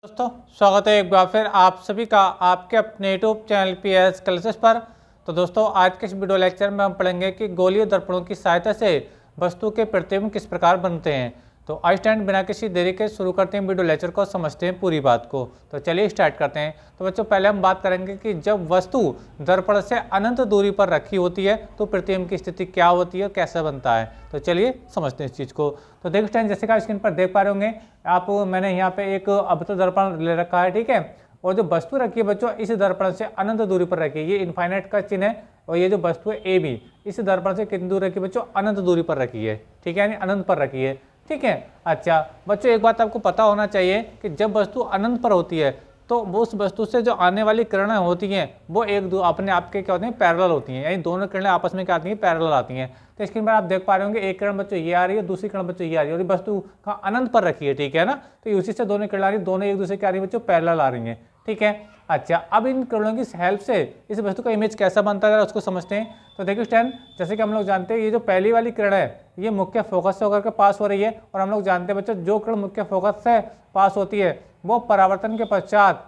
दोस्तों स्वागत है एक बार फिर आप सभी का आपके अपने यूट्यूब चैनल PS क्लासेस पर। तो दोस्तों आज के इस वीडियो लेक्चर में हम पढ़ेंगे कि गोलीय दर्पणों की सहायता से वस्तु के प्रतिबिंब किस प्रकार बनते हैं। तो आज स्टैंड बिना किसी देरी के शुरू करते हैं वीडियो लेक्चर को, समझते हैं पूरी बात को। तो चलिए स्टार्ट करते हैं। तो बच्चों पहले हम बात करेंगे कि जब वस्तु दर्पण से अनंत दूरी पर रखी होती है तो प्रतिबिंब की स्थिति क्या होती है और कैसे बनता है। तो चलिए समझते हैं इस चीज़ को। तो देख स्टैंड जैसे कि स्क्रीन पर देख पा रहे होंगे आप, मैंने यहाँ पे एक अवतल दर्पण ले रखा है, ठीक है। और जो वस्तु रखी है बच्चों इस दर्पण से अनंत दूरी पर रखी है, ये इनफाइनाइट का चिन्ह है। और ये जो वस्तु है ए बी इस दर्पण से कितनी दूर रखी है बच्चों, अनंत दूरी पर रखी है, ठीक है, यानी अनंत पर रखी है, ठीक है। अच्छा बच्चों एक बात आपको पता होना चाहिए कि जब वस्तु अनंत पर होती है तो वो उस वस्तु से जो आने वाली किरणें होती हैं वो एक दो अपने आप के क्या होती हैं, पैरेलल होती हैं, यानी दोनों किरणें आपस में क्या आती हैं, पैरेलल आती हैं। तो स्क्रीन पर आप देख पा रहे होंगे एक किरण बच्चों ये आ रही है, दूसरी किरण बच्चों ये आ रही है, और वस्तु का अनंत पर रखी है, ठीक है ना। तो उसी से दोनों किरण आ रही है, दोनों एक दूसरे की आ रही है बच्चों, पैरेलल आ रही है, ठीक है। अच्छा अब इन किरणों की हेल्प से इस वस्तु का इमेज कैसा बनता है उसको समझते हैं। तो देखिए स्टैंड जैसे कि हम लोग जानते हैं ये जो पहली वाली किरण है ये मुख्य फोकस से होकर के पास हो रही है, और हम लोग जानते हैं बच्चों जो किरण मुख्य फोकस से पास होती है वो परावर्तन के पश्चात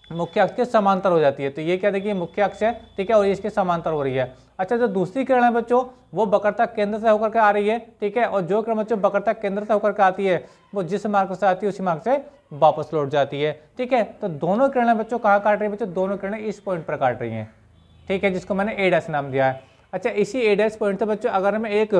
मुख्य अक्ष के समांतर हो जाती है। तो ये क्या देखिए मुख्य अक्ष है, ठीक है, और इसके समांतर हो रही है। अच्छा जो दूसरी किरण है बच्चों वो वक्रता केंद्र से होकर के आ रही है, ठीक है, और जो किरण बच्चों वक्रता केंद्र से होकर के आती है वो जिस मार्ग से आती है उसी मार्ग से वापस लौट जाती है, ठीक है। तो दोनों किरणें बच्चों कहाँ काट रही है बच्चों, दोनों किरणें इस पॉइंट पर काट रही हैं, ठीक है, जिसको मैंने ए डैश नाम दिया है। अच्छा इसी ए डैश पॉइंट से बच्चों अगर मैं एक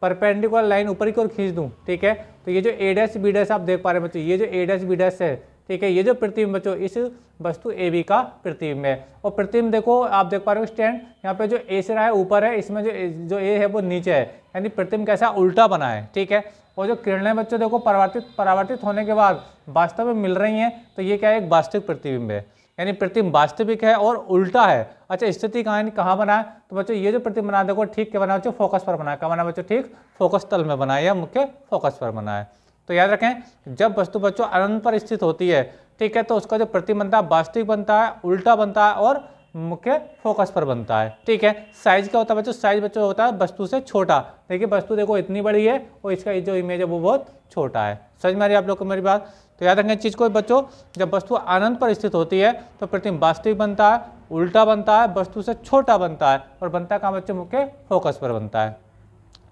परपेंडिकुलर लाइन ऊपर की ओर खींच दूं, ठीक है, तो ये जो ए डैश बी डैश आप देख पा रहे हैं बच्चों, ये जो ए डैश बी डैश है, ठीक है, ये जो प्रतिबिंब बच्चों इस वस्तु ए बी का प्रतिबिंब है। और प्रतिबिंब देखो आप देख पा रहे हो स्टैंड यहाँ पे जो ए सिरा है ऊपर है, इसमें जो ए है वो नीचे है, यानी प्रतिबिंब कैसा उल्टा बना है, ठीक है। और जो किरणें बच्चों देखो परावर्तित होने के बाद वास्तव में मिल रही हैं, तो ये क्या है, एक वास्तविक प्रतिबिंब है, यानी प्रतिबिंब वास्तविक है और उल्टा है। अच्छा स्थिति कहाँ बना है, तो बच्चों ये जो प्रतिबिंब बना देखो ठीक क्या बना बच्चों, फोकस पर बना है, कहाँ बना बच्चों, ठीक फोकस तल में बना है या मुख्य फोकस पर बना है। तो याद रखें जब वस्तु बच्चों अनंत पर स्थित होती है, ठीक है, तो उसका जो प्रतिबिंब बनता है वास्तविक बनता है, उल्टा बनता है और मुख्य फोकस पर बनता है, ठीक है। साइज क्या होता है बच्चों, साइज बच्चों होता है वस्तु से छोटा। देखिए वस्तु देखो इतनी बड़ी है और इसका जो इमेज है वो बहुत छोटा है। समझ में आ रही है आप लोग को मेरी बात। तो याद रखें चीज़ को बच्चों, जब वस्तु अनंत पर स्थित होती है तो प्रतिबिंब वास्तविक बनता है, उल्टा बनता है, वस्तु से छोटा बनता है, और बनता कहाँ बच्चों, मुख्य फोकस पर बनता है,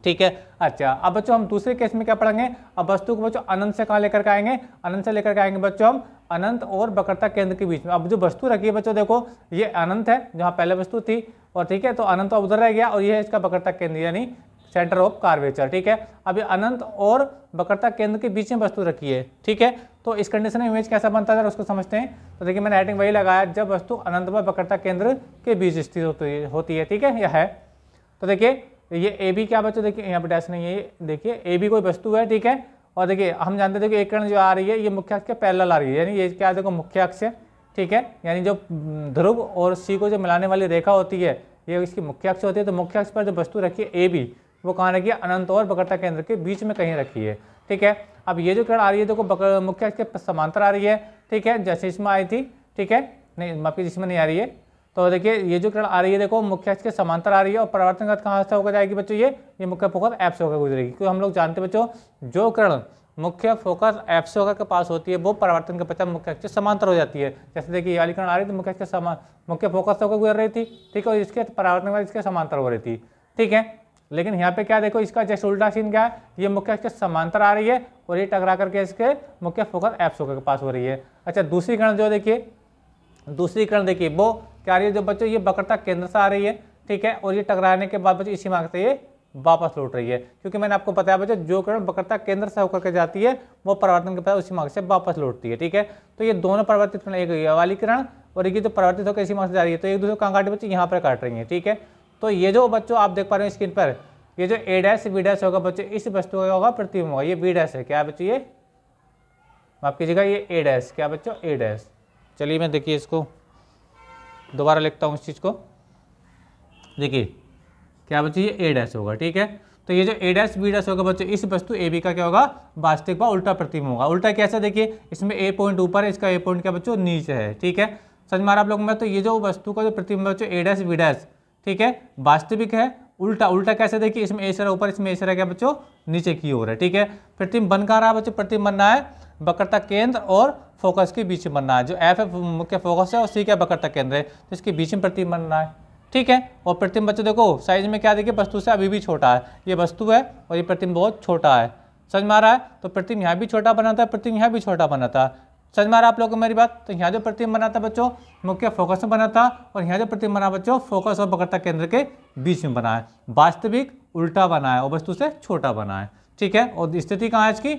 ठीक है। अच्छा अब बच्चों हम दूसरे केस में क्या पढ़ेंगे, अब वस्तु को बच्चों अनंत से कहाँ लेकर के आएंगे, अनंत से लेकर के आएंगे बच्चों हम अनंत और वक्रता केंद्र के बीच में। अब जो वस्तु रखी है बच्चों देखो ये अनंत है जहाँ पहले वस्तु थी, और ठीक है, तो अनंत तो उधर रह गया, और ये है इसका वक्रता केंद्र यानी सेंटर ऑफ कार्वेचर, ठीक है। अब ये अनंत और वक्रता केंद्र के बीच में वस्तु रखी है, ठीक है। तो इस कंडीशन में इमेज कैसा बनता है उसको समझते हैं। तो देखिए मैंने हेडिंग वही लगाया, जब वस्तु अनंत व वक्रता केंद्र के बीच स्थित होती है, ठीक है, यह है। तो देखिए ये ए बी क्या बच्चों, देखिए यहाँ पर डैश नहीं है, देखिए ए बी कोई वस्तु है, ठीक है। और देखिए हम जानते थे कि एक किरण जो आ रही है ये मुख्य अक्ष के पैरेलल आ रही है, यानी ये क्या देखो मुख्य अक्ष है, ठीक है, यानी जो ध्रुव और सी को जो मिलाने वाली रेखा होती है ये इसकी मुख्य अक्ष होती है। तो मुख्य अक्ष पर जो वस्तु रखी है ए बी वो कहाँ रखी है, अनंत और वक्रता केंद्र के बीच में कहीं रखी है, ठीक है। अब ये जो किरण आ रही है देखो मुख्य अक्ष के समांतर आ रही है, ठीक है, जैसे इसमें आई थी, ठीक है, नहीं माफी इसमें नहीं आ रही है। तो देखिए ये जो किरण आ रही है देखो मुख्य अक्ष के समांतर आ रही है, और परावर्तन पथ कहाँ से होकर जाएगी बच्चों, ये मुख्य फोकस एफ से होकर गुजरेगी, क्योंकि हम लोग जानते हैं बच्चों जो किरण मुख्य फोकस एफ से होकर के पास होती है वो परावर्तन के पश्चात मुख्य अक्ष से समांतर हो जाती है। जैसे देखिए ये वाली किरण आ रही थी मुख्य अक्ष के मुख्य फोकस से होकर गुजर रही थी, ठीक है, और इसके परावर्तन के बाद इसके समांतर हो रही थी, ठीक है। लेकिन यहाँ पे क्या देखो इसका जैसे उल्टा सीन क्या है, ये मुख्य अक्ष के समांतर आ रही है और ये टकरा करके इसके मुख्य फोकस एफ से होकर के पास हो रही है। अच्छा दूसरी किरण जो देखिए, दूसरी किरण देखिए वो क्या आ रही है जो बच्चों ये वक्रता केंद्र से आ रही है, ठीक है, और ये टकराने के बाद बच्चों इसी मार्ग से ये वापस लौट रही है, क्योंकि मैंने आपको बताया बच्चों जो किरण वक्रता केंद्र से होकर के जाती है वो परावर्तन के बाद उसी मार्ग से वापस लौटती है, ठीक है। तो ये दोनों परावर्तित किरण, एक ये वाली किरण और एक जो परावर्तित होकर इसी मार्ग से जा रही है, तो एक दूसरे को कहाँ काटे बच्चों, यहाँ पर काट रही है, ठीक है। तो ये जो बच्चों आप देख पा रहे हैं स्क्रीन पर, ये जो ए डैश बी डैश होगा बच्चों इस वस्तु का होगा प्रतिबिंब होगा, ये बी डैश है, क्या बच्चों ये माफ कीजिएगा, ये ए डैश, क्या बच्चों ए डैश। चलिए मैं देखिए इसको दोबारा लिखता हूँ इस चीज़ को, देखिए क्या बच्चों ये ए डैश होगा, ठीक है। तो ये जो ए डैश बी डैश होगा बच्चों इस वस्तु ए बी का क्या होगा, वास्तविक व उल्टा प्रतिबिंब होगा। उल्टा कैसे देखिए, इसमें ए पॉइंट ऊपर है, इसका ए पॉइंट क्या बच्चों नीचे है, ठीक है, समझ में आ रहा आप लोग में। तो ये जो वस्तु का जो प्रतिबिंब बच्चों ए डैश बी डैश, ठीक है, वास्तविक है, उल्टा उल्टा कैसे देखिए, इसमें ए सिरा ऊपर, इसमें ए सिरा क्या बच्चों नीचे की ओर है, ठीक है। प्रतिबिंब बन कहाँ रहा बच्चों, प्रतिबिंब बनना है वक्रता केंद्र और फोकस के बीच में बनना है। जो एफ है मुख्य फोकस है और सी क्या वक्रता केंद्र है, तो इसके बीच में प्रतिबिंब बनना है। ठीक है, और प्रतिबिंब बच्चों देखो साइज में क्या देखिए, वस्तु से अभी भी छोटा है, ये वस्तु है और ये प्रतिबिंब बहुत छोटा है। समझ में आ रहा है? तो प्रतिबिंब यहाँ भी छोटा बनाता है, प्रतिबिंब यहाँ भी छोटा बनाता है। समझ में आ रहा है आप लोगों को मेरी बात? तो यहाँ जो प्रतिबिंब बना था बच्चों मुख्य फोकस में बना था, और यहाँ जो प्रतिबिंब बना बच्चों फोकस और वक्रता केंद्र के बीच में बना है। वास्तविक उल्टा बना है और वस्तु से छोटा बना है। ठीक है, और स्थिति कहाँ है इसकी,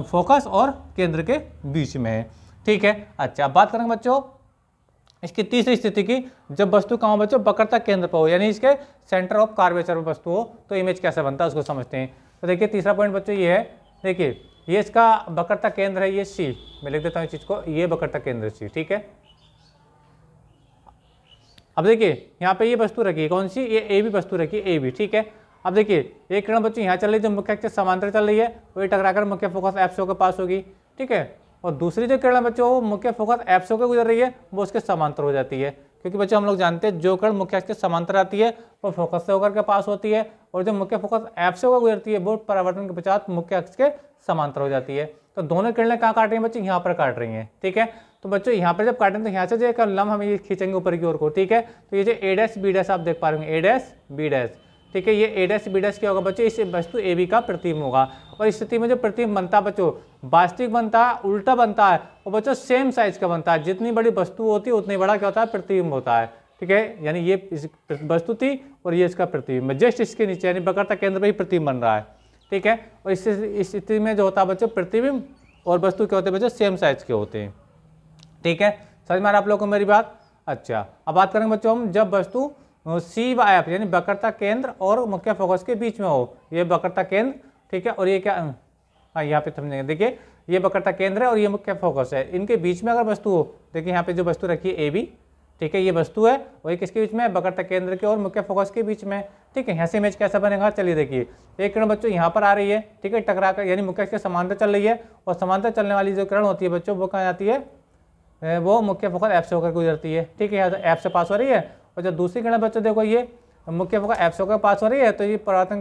फोकस और केंद्र के बीच में है। ठीक है, अच्छा अब बात करेंगे बच्चों इसकी तीसरी स्थिति की, जब वस्तु कहाँ हो बच्चों, वक्रता केंद्र पर हो, यानी इसके सेंटर ऑफ कार्वेचर में वस्तु हो, तो इमेज कैसे बनता है उसको समझते हैं। तो देखिए तीसरा पॉइंट बच्चों ये है, देखिए ये इसका वक्रता केंद्र है, ये सी, मैं लिख देता हूँ इस चीज को, ये वक्रता केंद्र सी। ठीक है, अब देखिए यहाँ पे ये वस्तु रखी है, कौन सी, ये ए बी वस्तु रखी है, ए बी। ठीक है, अब देखिए एक किरण बच्चों यहाँ चल रही है, जो मुख्य अक्ष समांतर चल रही है, वही टकराकर मुख्य फोकस एफ के पास होगी। ठीक है, और दूसरी जो किरण बच्चों वो मुख्य फोकस एफ के गुजर रही है, वो उसके समांतर हो जाती है, क्योंकि बच्चों हम लोग जानते हैं जो किरण मुख्य अक्ष के समांतर आती है वो फोकस से होकर के पास होती है, और जो मुख्य फोकस एफ से होकर गुजरती है वो परावर्तन के पश्चात मुख्य अक्ष के समांतर हो जाती है। तो दोनों किरणें कहाँ काट रही हैं बच्चों, यहाँ पर काट रही हैं। ठीक है, तो बच्चों यहाँ पर जब काटेंगे तो यहाँ से जो एक लंब हम ये खींचेंगे ऊपर की ओर को। ठीक है, तो ये जो ए डैश बी डैश आप देख पा रहे होंगे, ए डैश बी डैश। ठीक है, ये ए डैश बी डैश क्या होगा बच्चों, इस वस्तु ए बी का प्रतिबिंब होगा, और इस स्थिति में जो प्रतिबिंब बनता है बच्चों वास्तविक बनता है, उल्टा बनता है, और बच्चों सेम साइज का बनता है। जितनी बड़ी वस्तु होती है उतनी बड़ा क्या होता है, प्रतिबिंब होता है। ठीक है, यानी ये वस्तु थी और ये इसका प्रतिबिंब, जस्ट इसके नीचे यानी वक्रता केंद्र पर ही प्रतिबिंब बन रहा है। ठीक है, और इस स्थिति में जो होता है बच्चों प्रतिबिंब और वस्तु क्या होते हैं बच्चों, सेम साइज के होते हैं। ठीक है, समझ में आ रहा आप लोगों को मेरी बात? अच्छा अब बात करेंगे बच्चों हम, जब वस्तु सी व एफ यानी वक्रता केंद्र और मुख्य फोकस के बीच में हो, ये वक्रता केंद्र। ठीक है, और ये क्या, हाँ यहाँ पे समझेंगे, देखिए ये वक्रता केंद्र है और ये मुख्य फोकस है, इनके बीच में अगर वस्तु हो, देखिए यहाँ पे जो वस्तु रखी है ए बी। ठीक है, ये वस्तु है और ये किसके बीच में, वक्रता केंद्र के और मुख्य फोकस के बीच में। ठीक है, यहाँ से इमेज कैसा बनेगा, चलिए देखिए एक किरण बच्चों यहाँ पर आ रही है। ठीक है, टकरा कर यानी मुख्य अक्ष के समांतर चल रही है, और समांतर चलने वाली जो किरण होती है बच्चों वो कहाँ जाती है, वो मुख्य फोकस एफ से होकर गुजरती है। ठीक है, यहाँ एफ से पास हो रही है, और जो दूसरी किरण बच्चों देखो ये मुख्य फोकस एफ से होकर पास हो रही है, तो ये परावर्तन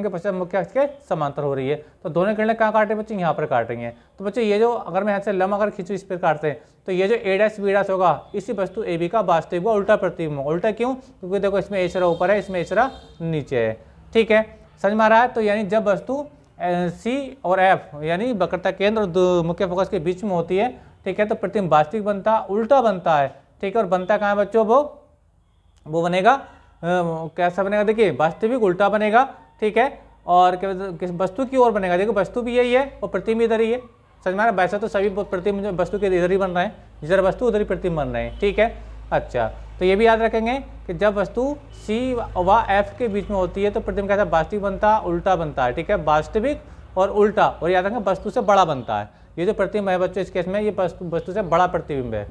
के पश्चात मुख्य अक्ष के समांतर हो रही है। तो दोनों किरणें कहाँ काट रही है बच्चों, यहाँ पर काट रही हैं। तो बच्चों ये जो अगर मैं यहाँ से लंब अगर खींचूं इस पर काटते हैं, तो ये जो ए डैश बी डैश होगा इसी वस्तु ए बी का वास्तविक उल्टा प्रतिबिंब होगा। उल्टा क्यों, क्योंकि देखो इसमें ए सिरा ऊपर है, इसमें ए सिरा नीचे है। ठीक है, समझ में आ रहा है? तो यानी जब वस्तु सी और एफ यानी वक्रता केंद्र और मुख्य फोकस के बीच में होती है, ठीक है, तो प्रतिबिंब वास्तविक बनता उल्टा बनता है। ठीक है, और बनता कहाँ है बच्चों, वो बनेगा कैसा बनेगा, देखिए वास्तविक उल्टा बनेगा। ठीक है, और किस वस्तु की ओर बनेगा, देखो वस्तु भी यही है और प्रतिबिंब इधर ही है। समझ में आ रहा है? वैसे तो सभी प्रतिबिंब वस्तु के इधर ही बन रहे हैं, जिधर वस्तु उधर ही प्रतिबिंब बन रहे हैं। ठीक है, अच्छा तो ये भी याद रखेंगे कि जब वस्तु सी व एफ के बीच में होती है तो प्रतिबिंब कैसा वास्तविक बनता उल्टा बनता है। ठीक है, वास्तविक और उल्टा, और याद रखेंगे वस्तु से बड़ा बनता है। ये जो प्रतिबिंब है बच्चों इस केस में ये वस्तु से बड़ा प्रतिबिंब है।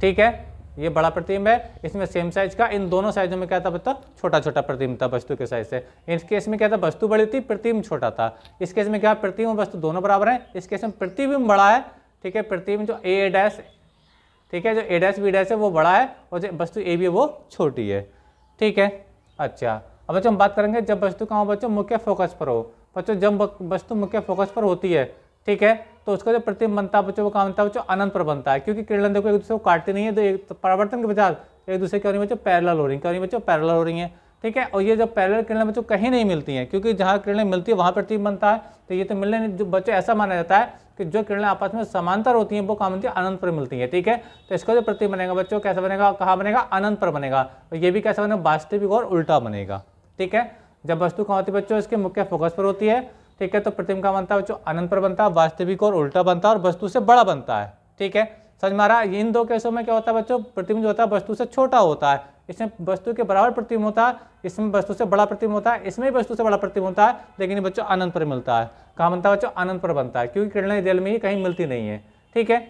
ठीक है, ये बड़ा प्रतिबिंब है, इसमें सेम साइज का, इन दोनों साइजों में क्या था बच्चा, छोटा छोटा प्रतिबिंब था वस्तु के साइज से। इस केस में क्या था, वस्तु बड़ी थी प्रतिबिंब छोटा था। इस केस में क्या प्रतिबिंब वस्तु दोनों बराबर है, इस केस में प्रतिबिंब बड़ा है। ठीक है, प्रतिबिंब जो ए डैश, ठीक है, जो ए डैश बी डैश है वो बड़ा है और जो वस्तु ए बी है वो छोटी है। ठीक है, अच्छा अब बच्चों हम बात करेंगे जब वस्तु कहाँ हो बच्चों, मुख्य फोकस पर हो। बच्चों जब वस्तु मुख्य फोकस पर होती है, ठीक है, तो उसका जो प्रतिबिंब बनता है बच्चों वो कहाँ बनता है बच्चों, अनंत पर बनता है, क्योंकि किरणें देखो एक दूसरे को काटती नहीं है, तो परावर्तन के बजाय एक दूसरे क्या हो रही है बच्चों, पैरेलल हो रही है। क्या हो रही है बच्चों, पैरेलल हो रही हैं। ठीक है, और ये जब पैरेलल किरणें बच्चों कहीं नहीं मिलती हैं, क्योंकि जहाँ किरणें मिलती है वहाँ प्रतिबिंब बनता है, तो ये तो मिलने नहीं, जो बच्चों ऐसा माना जाता है कि जो किरणें आपस में समांतर होती हैं वो कहाँ मिलती है, अनंत पर मिलती हैं। ठीक है, तो इसका जो प्रतिबिंब बनेगा बच्चों कैसा बनेगा, कहाँ बनेगा, अनंत पर बनेगा, और ये भी कैसा बनेगा, वास्तविक और उल्टा बनेगा। ठीक है, जब वस्तु कहाँ होती है बच्चों, इसके मुख्य फोकस पर होती है। ठीक है, तो प्रतिबिंब का बनता है बच्चों अनंत पर बनता है, वास्तविक और उल्टा बनता है, और वस्तु से बड़ा बनता है। ठीक है, समझ में आ रहा है? इन दो केसों में क्या होता है बच्चों, प्रतिबिंब जो होता है वस्तु से छोटा होता है, इसमें वस्तु के बराबर प्रतिबिंब होता है, इसमें वस्तु से बड़ा प्रतिबिंब होता है, इसमें वस्तु से बड़ा प्रतिबिंब होता है, लेकिन ये बच्चों अनंत पर मिलता है। कहाँ बनता है बच्चों, अनंत पर बनता है, क्योंकि किरणें जल में ही कहीं मिलती नहीं है। ठीक है,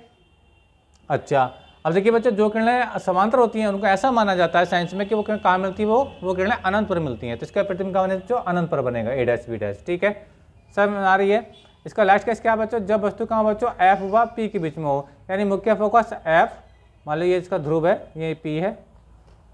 अच्छा अब देखिए बच्चों जो किरणें समांतर होती हैं उनको ऐसा माना जाता है साइंस में कि वो किरणें कहाँ मिलती है, वो किरणें अनंत पर मिलती हैं, तो इसका प्रतिबिंब कहाँ बनेगा, जो अनंत पर बनेगा, ए डैश बी डैश। ठीक है, सब आ रही है? इसका लास्ट केस क्या है बच्चों, जब वस्तु कहाँ बच्चों, एफ व पी के बीच में हो, यानी मुख्य फोकस एफ, मान लो ये इसका ध्रुव है, ये पी है,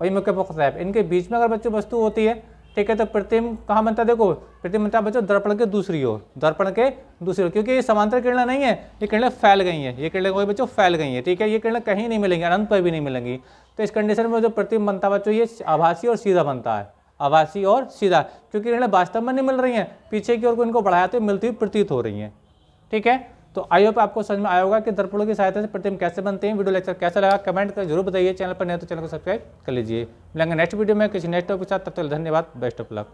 और ये मुख्य फोकस एफ, इनके बीच में अगर बच्चों वस्तु होती है, ठीक है। तो प्रतिबिंब कहाँ बनता है, देखो प्रतिबिंब बनता है बच्चों दर्पण के दूसरी ओर, दर्पण के दूसरी ओर, क्योंकि ये समांतर किरणें नहीं है, ये किरणें फैल गई हैं, ये किरणें कोई बच्चों फैल गई हैं, ठीक है। ये किरणें कहीं नहीं मिलेंगी, अनंत पर भी नहीं मिलेंगी। तो इस कंडीशन में जो प्रतिबिंब बनता है बच्चों ये आभासी और सीधा बनता है, आभासी और सीधा, क्योंकि किरणें वास्तव में नहीं मिल रही हैं, पीछे की ओर को इनको बढ़ाया तो मिलती हुई प्रतीत हो रही हैं, ठीक है। तो आई होप आपको समझ में आया होगा कि दर्पणों की सहायता से प्रतिबिंब कैसे बनते हैं। वीडियो लेक्चर कैसा लगा कमेंट कर जरूर बताइए। चैनल पर नए तो चैनल को सब्सक्राइब कर लीजिए। मिलेंगे नेक्स्ट वीडियो में किसी नेक्स्ट टॉपिक के साथ, तब तक धन्यवाद, बेस्ट ऑफ लक।